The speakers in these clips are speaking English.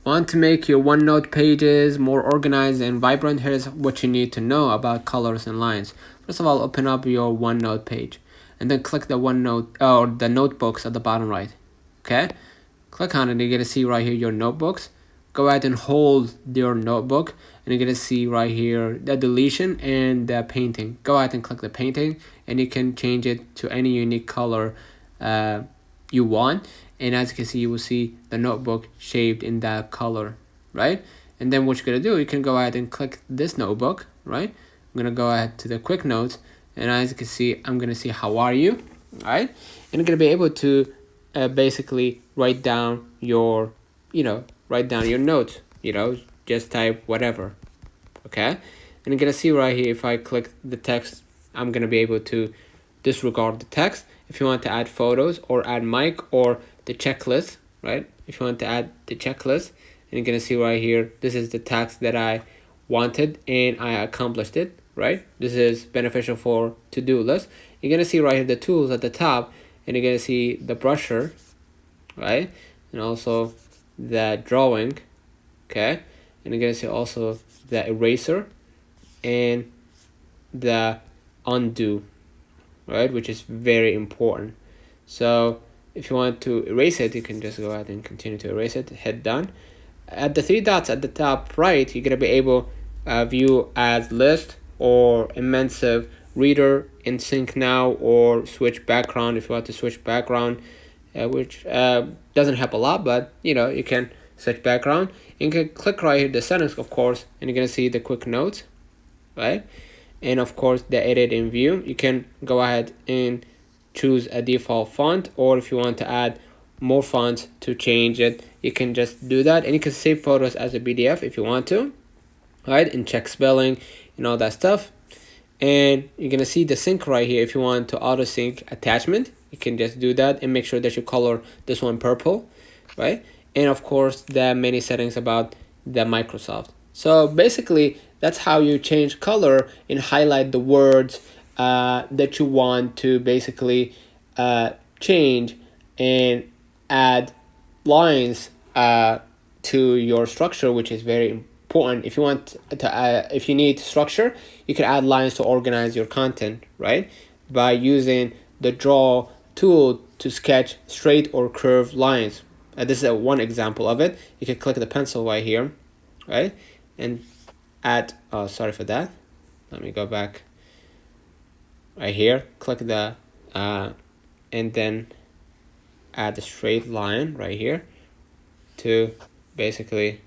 Want to make your OneNote pages more organized and vibrant? Here's what you need to know about colors and lines. First of all, open up your OneNote page and then click the OneNote or the notebooks at the bottom right. Okay, click on it and you're gonna see right here your notebooks. Go ahead and hold your notebook and you're gonna see right here the deletion and the painting. Go ahead and click the painting and you can change it to any unique color you want, and as you can see, you will see the notebook shaped in that color, right? And then what you're gonna do, you can go ahead and click this notebook, right? I'm gonna go ahead to the quick notes, and as you can see, I'm gonna see how are you, right? And I'm gonna be able to basically write down your notes, just type whatever, okay? And you're gonna see right here, if I click the text, I'm gonna be able to disregard the text. If you want to add photos or add mic or the checklist, right? If you want to add the checklist, and you're gonna see right here, this is the task that I wanted and I accomplished it, right? This is beneficial for to-do list. You're gonna see right here the tools at the top, and you're gonna see the brusher, right? And also the drawing, okay? And you're gonna see also the eraser and the undo, right, which is very important. So if you want to erase it, you can just go ahead and continue to erase it, hit done. At the three dots at the top right, you're gonna be able view as list or immersive reader, in sync now, or switch background if you want to switch background, which doesn't help a lot, but you can switch background. You can click right here the settings, of course, and you're gonna see the quick notes, right? And of course the edit in view, you can go ahead and choose a default font, or if you want to add more fonts to change it, you can just do that. And you can save photos as a PDF if you want to, right? And check spelling and all that stuff. And you're gonna see the sync right here. If you want to auto sync attachment, you can just do that and make sure that you color this one purple, right? And of course the many settings about the Microsoft. So basically that's how you change color and highlight the words that you want to basically change, and add lines to your structure, which is very important. If you want to, if you need structure, you can add lines to organize your content, right? By using the draw tool to sketch straight or curved lines. This is one example of it. You can click the pencil right here, right? And add, oh, sorry for that. Let me go back right here. Click the, and then add a straight line right here to basically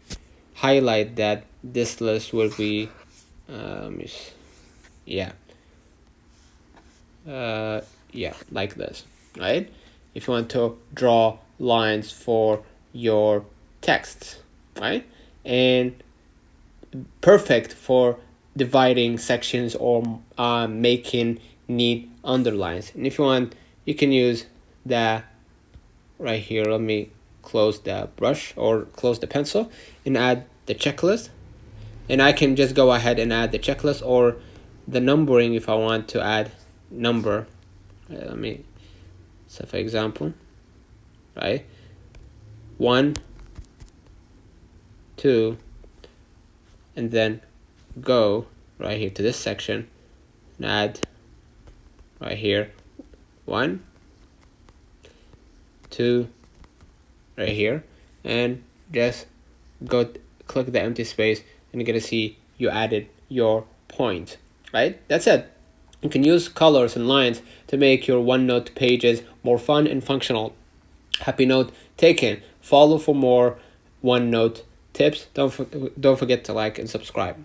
highlight that this list will be, yeah, like this, right? If you want to draw lines for your text, right? And perfect for dividing sections or making neat underlines. And if you want, you can use the right here. Let me close the brush or close the pencil and add the checklist. And I can just go ahead and add the checklist or the numbering if I want to add number. Let me, so for example, right, 1, 2, and then go right here to this section and add right here 1, 2, right here, and just go click the empty space and you're gonna see you added your point, right? That's it. You can use colors and lines to make your OneNote pages more fun and functional. Happy note taken. Follow for more OneNote tips. Don't forget to like and subscribe.